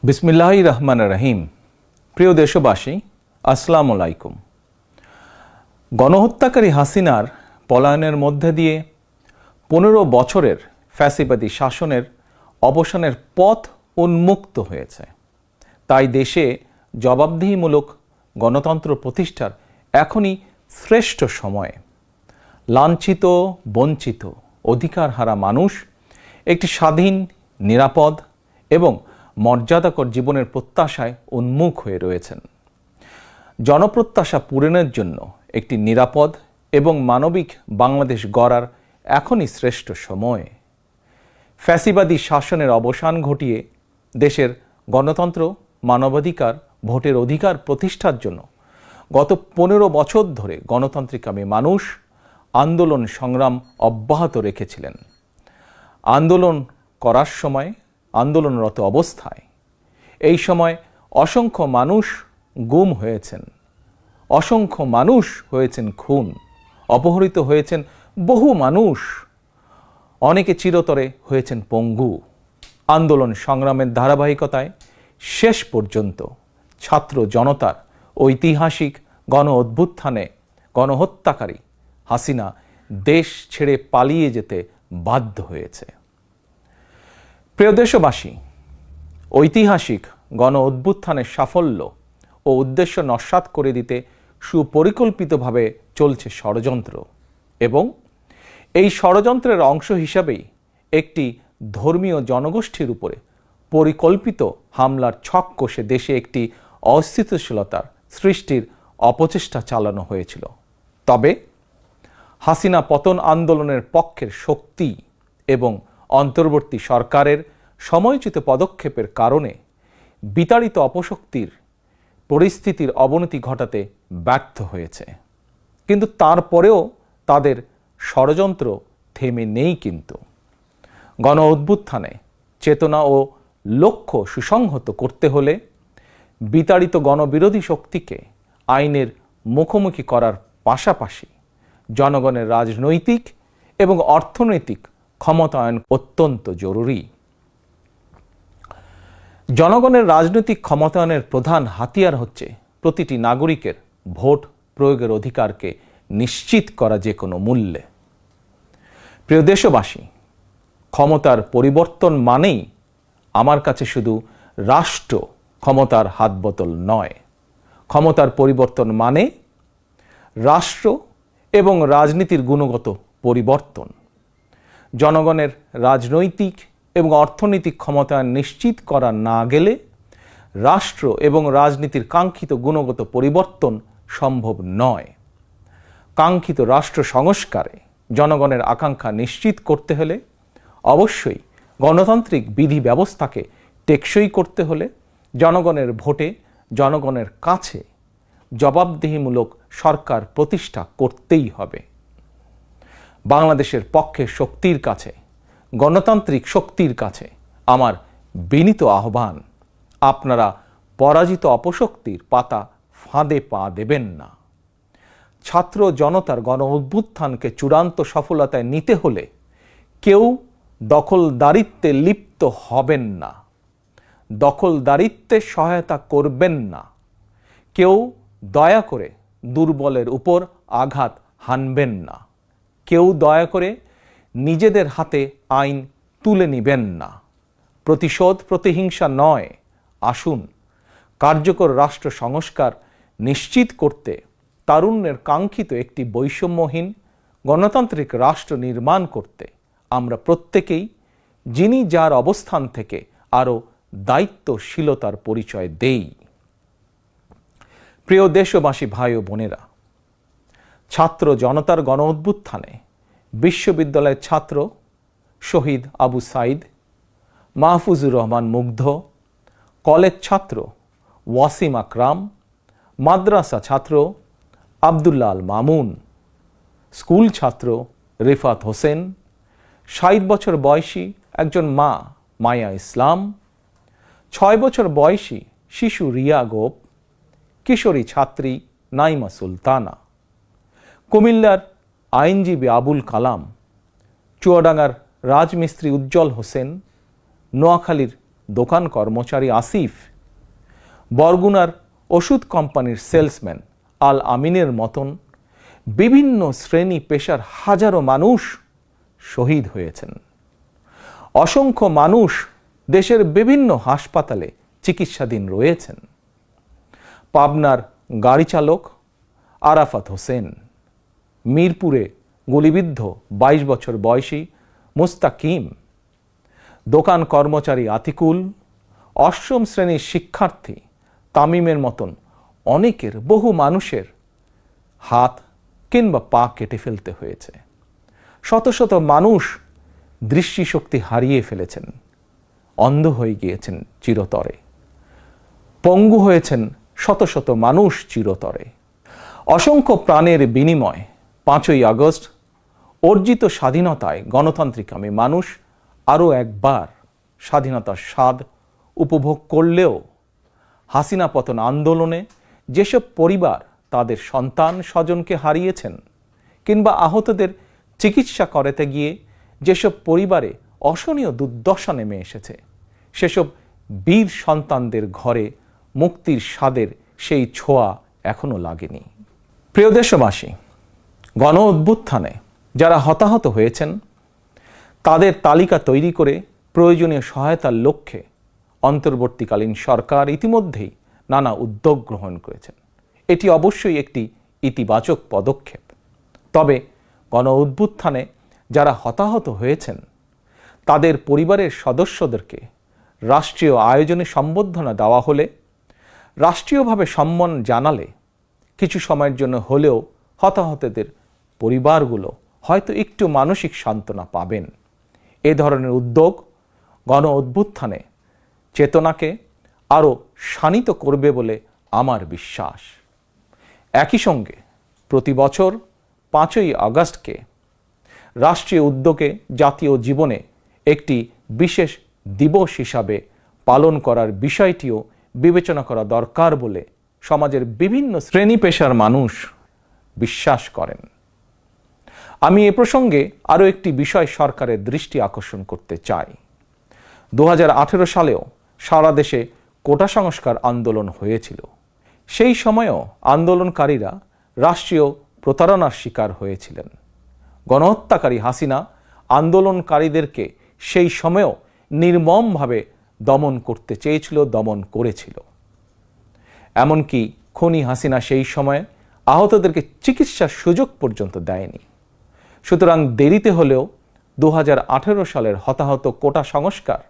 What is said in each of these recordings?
বিসমিল্লাহির রহমানির রহিম। প্রিয় দেশবাসী, আসসালামু আলাইকুম। গণহত্যাকারী হাসিনার পলায়নের মধ্যে দিয়ে 15 বছরের ফ্যাসিবাদী শাসনের অবসানের পথ উন্মুক্ত হয়েছে। তাই দেশে জবাবদিহিমূলক গণতন্ত্র প্রতিষ্ঠার এখনই শ্রেষ্ঠ সময়। লাঞ্ছিত, বঞ্চিত, অধিকারহারা মানুষ একটি স্বাধীন, নিরাপদ এবং মর্যাদাকর জীবনের প্রত্যাশায় উন্মুখ হয়ে রয়েছেন। জনপ্রত্যাশা পূরণের জন্য একটি নিরাপদ এবং মানবিক বাংলাদেশ গড়ার এখনই শ্রেষ্ঠ সময়। ফ্যাসিবাদী শাসনের অবসান ঘটিয়ে দেশের গণতন্ত্র, মানবাধিকার, ভোটের অধিকার প্রতিষ্ঠার জন্য গত 15 বছর ধরে গণতান্ত্রিকামী মানুষ আন্দোলন সংগ্রাম অব্যাহত রেখেছিলেন। আন্দোলন করার সময়, আন্দোলনরত অবস্থায় এই সময় অসংখ্য মানুষ গুম হয়েছেন, অসংখ্য মানুষ হয়েছেন খুন, অপহৃত হয়েছেন বহু মানুষ, অনেকে চিরতরে হয়েছেন পঙ্গু। আন্দোলন সংগ্রামের ধারাবাহিকতায় শেষ পর্যন্ত ছাত্র জনতার ঐতিহাসিক গণ অভ্যুত্থানে গণহত্যাকারী হাসিনা দেশ ছেড়ে পালিয়ে যেতে বাধ্য হয়েছে। প্রিয় দেশবাসী, ঐতিহাসিক গণ অভ্যুত্থানের সাফল্য ও উদ্দেশ্য নস্যাৎ করে দিতে সুপরিকল্পিতভাবে চলছে ষড়যন্ত্র, এবং এই ষড়যন্ত্রের অংশ হিসাবেই একটি ধর্মীয় জনগোষ্ঠীর উপরে পরিকল্পিত হামলার ছক কষে দেশে একটি অস্থিতিশীলতার সৃষ্টির অপচেষ্টা চালানো হয়েছিল। তবে হাসিনা পতন আন্দোলনের পক্ষের শক্তি এবং অন্তর্বর্তী সরকারের সময়োচিত পদক্ষেপের কারণে বিতাড়িত অপশক্তির পরিস্থিতির অবনতি ঘটাতে ব্যর্থ হয়েছে। কিন্তু তারপরেও তাদের ষড়যন্ত্র থেমে নেই। কিন্তু গণ অভ্যুত্থানে চেতনা ও লক্ষ্য সুসংহত করতে হলে বিতাড়িত গণবিরোধী শক্তিকে আইনের মুখোমুখি করার পাশাপাশি জনগণের রাজনৈতিক এবং অর্থনৈতিক ক্ষমতায়ন অত্যন্ত জরুরি। জনগণের রাজনৈতিক ক্ষমতায়নের প্রধান হাতিয়ার হচ্ছে প্রতিটি নাগরিকের ভোট প্রয়োগের অধিকারকে নিশ্চিত করা যে কোনো মূল্যে। প্রিয় দেশবাসী, ক্ষমতার পরিবর্তন মানেই আমার কাছে শুধু রাষ্ট্র ক্ষমতার হাতবোতল নয়। ক্ষমতার পরিবর্তন মানে রাষ্ট্র এবং রাজনীতির গুণগত পরিবর্তন। জনগণের রাজনৈতিক এবং অর্থনৈতিক ক্ষমতায়ন নিশ্চিত করা না গেলে রাষ্ট্র এবং রাজনীতির কাঙ্ক্ষিত গুণগত পরিবর্তন সম্ভব নয়। কাঙ্ক্ষিত রাষ্ট্র সংস্কারে জনগণের আকাঙ্ক্ষা নিশ্চিত করতে হলে অবশ্যই গণতান্ত্রিক বিধি ব্যবস্থাকে টেকসই করতে হলে জনগণের ভোটে জনগণের কাছে জবাবদিহিমূলক সরকার প্রতিষ্ঠা করতেই হবে। বাংলাদেশের পক্ষে শক্তির কাছে, গণতান্ত্রিক শক্তির কাছে আমার বিনীত আহ্বান, আপনারা পরাজিত অপশক্তির পাতা ফাঁদে পা দেবেন না। ছাত্র জনতার গণ অভ্যুত্থানকে চূড়ান্ত সফলতায় নিতে হলে কেউ দখলদারিত্বে লিপ্ত হবেন না, দখলদারিত্বে সহায়তা করবেন না, কেউ দয়া করে দুর্বলের উপর আঘাত হানবেন না, কেউ দয়া করে নিজেদের হাতে আইন তুলে নেবেন না। প্রতিশোধ, প্রতিহিংসা নয়। আসুন কার্যকর রাষ্ট্র সংস্কার নিশ্চিত করতে তারুণ্যের কাঙ্ক্ষিত একটি বৈষম্যহীন গণতান্ত্রিক রাষ্ট্র নির্মাণ করতে আমরা প্রত্যেকেই যিনি যার অবস্থান থেকে আরও দায়িত্বশীলতার পরিচয় দেই। প্রিয় দেশবাসী, ভাই ও বোনেরা, ছাত্র জনতার গণ অভ্যুত্থানে বিশ্ববিদ্যালয়ের ছাত্র শহীদ আবু সাইদ, মাহফুজুর রহমান মুগ্ধ, কলেজ ছাত্র ওয়াসিম আকরাম, মাদ্রাসা ছাত্র আবদুল্লাহ আল মামুন, স্কুল ছাত্র রিফাত হোসেন, 60 বছর বয়সী একজন মা মায়া ইসলাম, 6 বছর বয়সী শিশু রিয়া গোপ, কিশোরী ছাত্রী নাইমা সুলতানা, কুমিল্লার আইনজীবী আবুল কালাম, চুয়াডাঙ্গার রাজমিস্ত্রি উজ্জ্বল হোসেন, নোয়াখালীর দোকান কর্মচারী আসিফ, বরগুনার ওষুধ কোম্পানির সেলসম্যান আল আমিনের মতন বিভিন্ন শ্রেণী পেশার হাজারো মানুষ শহীদ হয়েছেন। অসংখ্য মানুষ দেশের বিভিন্ন হাসপাতালে চিকিৎসাধীন রয়েছেন। পাবনার গাড়ি চালক আরাফাত হোসেন, মিরপুরে গুলিবিদ্ধ 22 বছর বয়সী মুস্তাকিম, দোকান কর্মচারী আতিকুল, অষ্টম শ্রেণীর শিক্ষার্থী তামিমের মতন অনেকের, বহু মানুষের হাত কিংবা পা কেটে ফেলতে হয়েছে। শত শত মানুষ দৃষ্টিশক্তি হারিয়ে ফেলেছেন, অন্ধ হয়ে গিয়েছেন চিরতরে, পঙ্গু হয়েছেন শত শত মানুষ চিরতরে। অসংখ্য প্রাণের বিনিময় 5ই আগস্ট অর্জিত স্বাধীনতায় গণতান্ত্রিকামী মানুষ আরও একবার স্বাধীনতার স্বাদ উপভোগ করলেও হাসিনা পতন আন্দোলনে যেসব পরিবার তাদের সন্তান স্বজনকে হারিয়েছেন কিংবা আহতদের চিকিৎসা করাতে গিয়ে যেসব পরিবারে অসহনীয় দুর্দশা নেমে এসেছে, সেসব বীর সন্তানদের ঘরে মুক্তির স্বাদের সেই ছোঁয়া এখনো লাগেনি। প্রিয় দেশবাসী, গণ অভ্যুত্থানে যারা হতাহত হয়েছেন তাদের তালিকা তৈরি করে প্রয়োজনীয় সহায়তার লক্ষ্যে অন্তর্বর্তীকালীন সরকার ইতিমধ্যেই নানা উদ্যোগ গ্রহণ করেছেন। এটি অবশ্যই একটি ইতিবাচক পদক্ষেপ। তবে গণ অভ্যুত্থানে যারা হতাহত হয়েছেন তাদের পরিবারের সদস্যদেরকে রাষ্ট্রীয় আয়োজনে সম্বর্ধনা দেওয়া হলে, রাষ্ট্রীয়ভাবে সম্মান জানালে কিছু সময়ের জন্য হলেও হতাহতদের পরিবারগুলো হয়তো একটু মানসিক সান্ত্বনা পাবেন। এ ধরনের উদ্যোগ গণ অভ্যুত্থানে চেতনাকে আরও শানিত করবে বলে আমার বিশ্বাস। একই সঙ্গে প্রতি বছর 5ই আগস্টকে রাষ্ট্রীয় উদ্যোগে জাতীয় জীবনে একটি বিশেষ দিবস হিসাবে পালন করার বিষয়টিও বিবেচনা করা দরকার বলে সমাজের বিভিন্ন শ্রেণী পেশার মানুষ বিশ্বাস করেন। আমি এ প্রসঙ্গে আরও একটি বিষয় সরকারের দৃষ্টি আকর্ষণ করতে চাই। 2018 সালেও সারা দেশে কোটা সংস্কার আন্দোলন হয়েছিল। সেই সময়েও আন্দোলনকারীরা রাষ্ট্রীয় প্রতারণার শিকার হয়েছিলেন। গণহত্যাকারী হাসিনা আন্দোলনকারীদেরকে সেই সময়েও নির্মমভাবে দমন করতে চেয়েছিল, দমন করেছিল। এমনকি খুনি হাসিনা সেই সময়ে আহতদেরকে চিকিৎসার সুযোগ পর্যন্ত দেয়নি। সুতরাং দেরিতে হলেও 2018 সালের হতাহত কোটা সংস্কার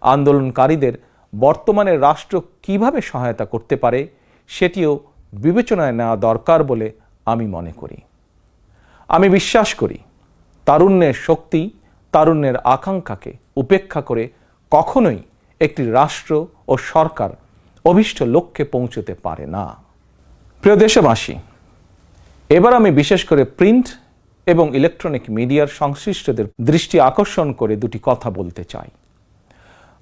আন্দোলনকারীদের বর্তমানে রাষ্ট্র কিভাবে সহায়তা করতে পারে সেটিও বিবেচনায় নেওয়া দরকার বলে আমি মনে করি। আমি বিশ্বাস করি তারুণ্যের শক্তি, তারুণ্যের আকাঙ্ক্ষাকে উপেক্ষা করে কখনোই একটি রাষ্ট্র ও সরকার অভীষ্ট লক্ষ্যে পৌঁছতে পারে না। প্রিয় দেশবাসী, এবার আমি বিশেষ করে প্রিন্ট এবং ইলেকট্রনিক মিডিয়ার সংশ্লিষ্টদের দৃষ্টি আকর্ষণ করে দুটি কথা বলতে চাই।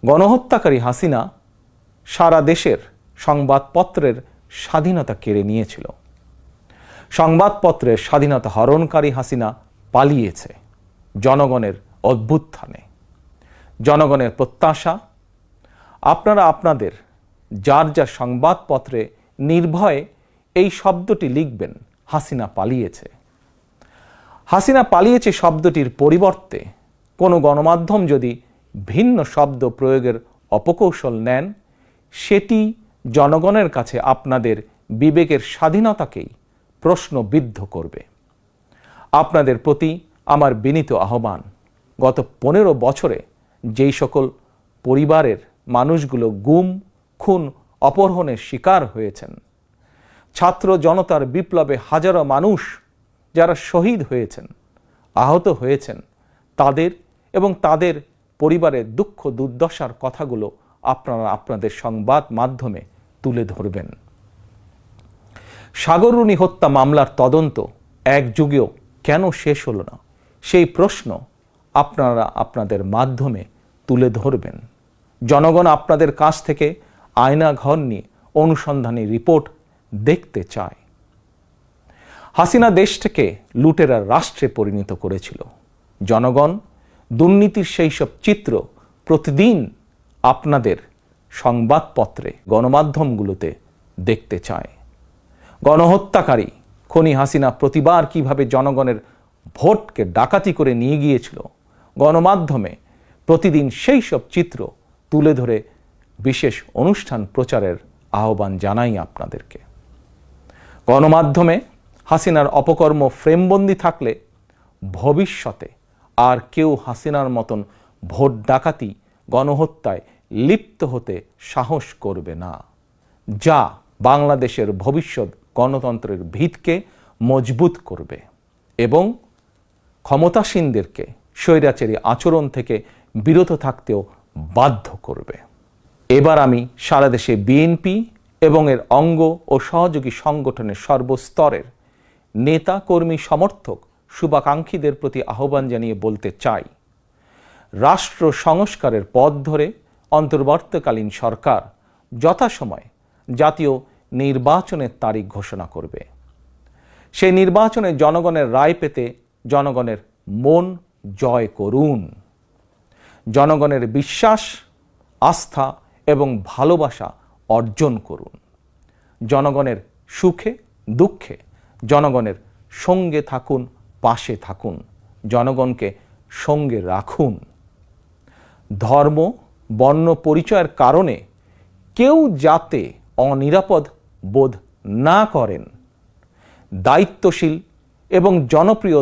গণহত্যাকারী হাসিনা সারা দেশের সংবাদপত্রের স্বাধীনতা কেড়ে নিয়েছিল। সংবাদপত্রের স্বাধীনতা হরণকারী হাসিনা পালিয়েছে জনগণের অভ্যুত্থানে। জনগণের প্রত্যাশা, আপনারা আপনাদের যার যার সংবাদপত্রে নির্ভয়ে এই শব্দটি লিখবেন, হাসিনা পালিয়েছে। হাসিনা পালিয়েছে শব্দটির পরিবর্তে কোনো গণমাধ্যম যদি ভিন্ন শব্দ প্রয়োগের অপকৌশল নেন, সেটি জনগণের কাছে আপনাদের বিবেকের স্বাধীনতাকেই প্রশ্নবিদ্ধ করবে। আপনাদের প্রতি আমার বিনীত আহ্বান, গত 15 বছরে যেই সকল পরিবারের মানুষগুলো গুম, খুন, অপহরণের শিকার হয়েছেন, ছাত্র জনতার বিপ্লবে হাজারো মানুষ যারা শহীদ হয়েছেন, আহত হয়েছেন, তাদের এবং তাদের পরিবারের দুঃখ দুর্দশার কথাগুলো আপনারা আপনাদের সংবাদ মাধ্যমে তুলে ধরবেন। সাগররুনি হত্যা মামলার তদন্ত এক যুগেও কেন শেষ হলো না, সেই প্রশ্ন আপনারা আপনাদের মাধ্যমে তুলে ধরবেন। জনগণ আপনাদের কাছ থেকে আয়নাঘর নিয়ে অনুসন্ধানী রিপোর্ট দেখতে চায়। হাসিনা দেশটাকে লুটেরার রাষ্ট্রে পরিণত করেছিল। জনগণ দুর্নীতির সেই সব চিত্র প্রতিদিন আপনাদের সংবাদপত্রে গণমাধ্যমগুলোতে দেখতে চায়। গণহত্যাকারী খনি হাসিনা প্রতিবার কিভাবে জনগণের ভোটকে ডাকাতি করে নিয়ে গিয়েছিল, গণমাধ্যমে প্রতিদিন সেই সব চিত্র তুলে ধরে বিশেষ অনুষ্ঠান প্রচারের আহ্বান জানাই আপনাদেরকে। গণমাধ্যমে হাসিনার অপকর্ম ফ্রেমবন্দি থাকলে ভবিষ্যতে আর কেউ হাসিনার মতন ভোট ডাকাতি, গণহত্যায় লিপ্ত হতে সাহস করবে না, যা বাংলাদেশের ভবিষ্যৎ গণতন্ত্রের ভিতকে মজবুত করবে এবং ক্ষমতাসীনদেরকে স্বৈরাচারী আচরণ থেকে বিরত থাকতেও বাধ্য করবে। এবার আমি সারা দেশে বিএনপি এবং এর অঙ্গ ও সহযোগী সংগঠনের সর্বস্তরের নেতা, কর্মী, সমর্থক, শুভাকাঙ্ক্ষীদের প্রতি আহ্বান জানিয়ে বলতে চাই, রাষ্ট্র সংস্কারের পথ ধরে অন্তর্বর্তীকালীন সরকার যথাসময়ে জাতীয় নির্বাচনের তারিখ ঘোষণা করবে। সেই নির্বাচনে জনগণের রায় পেতে জনগণের মন জয় করুন। জনগণের বিশ্বাস, আস্থা এবং ভালোবাসা অর্জন করুন। জনগণের সুখে দুঃখে জনগণের সঙ্গে থাকুন, পাশে থাকুন, জনগণকে সঙ্গে রাখুন। ধর্ম, বর্ণ পরিচয়ের কারণে কেউ যাতে অনিরাপদ বোধ না করেন, দায়িত্বশীল এবং জনপ্রিয়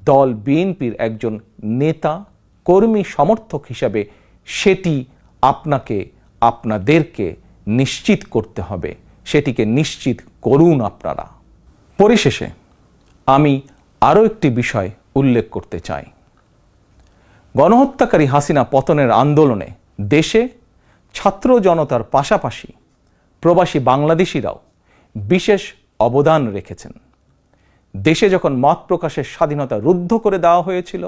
দল বিএনপির একজন নেতা, কর্মী, সমর্থক হিসাবে সেটি আপনাদেরকে নিশ্চিত করতে হবে। সেটিকে নিশ্চিত করুন আপনারা। পরিশেষে আমি আরও একটি বিষয় উল্লেখ করতে চাই। গণহত্যাকারী হাসিনা পতনের আন্দোলনে দেশে ছাত্র জনতার পাশাপাশি প্রবাসী বাংলাদেশিরাও বিশেষ অবদান রেখেছেন। দেশে যখন মত প্রকাশের স্বাধীনতা রুদ্ধ করে দেওয়া হয়েছিল,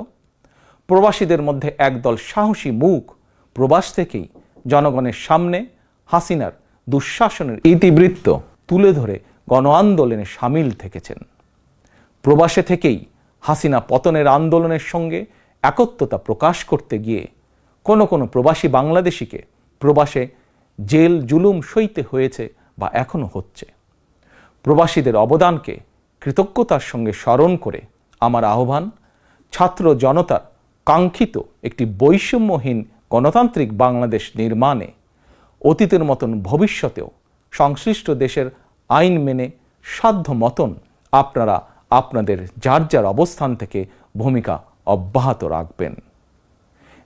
প্রবাসীদের মধ্যে একদল সাহসী মুখ প্রবাস থেকেই জনগণের সামনে হাসিনার দুঃশাসনের ইতিবৃত্ত তুলে ধরে গণ আন্দোলনে সামিল থেকেছেন। প্রবাসে থেকেই হাসিনা পতনের আন্দোলনের সঙ্গে একত্বতা প্রকাশ করতে গিয়ে কোনো প্রবাসী বাংলাদেশিকে প্রবাসে জেল জুলুম সইতে হয়েছে বা এখনো হচ্ছে। প্রবাসীদের অবদানকে কৃতজ্ঞতার সঙ্গে স্মরণ করে আমার আহ্বান, ছাত্র জনতার কাঙ্ক্ষিত একটি বৈষম্যহীন গণতান্ত্রিক বাংলাদেশ নির্মাণে অতীতের মতন ভবিষ্যতেও সংশ্লিষ্ট দেশের আইন মেনে সাধ্য মতন আপনারা আপনাদের যার যার অবস্থান থেকে ভূমিকা অব্যাহত রাখবেন।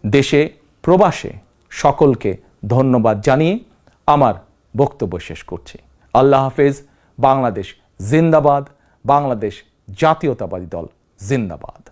দেশে প্রবাসে সকলকে ধন্যবাদ জানিয়ে আমার বক্তব্য শেষ করছি। আল্লাহ হাফেজ। বাংলাদেশ জিন্দাবাদ। বাংলাদেশ জাতীয়তাবাদী দল জিন্দাবাদ।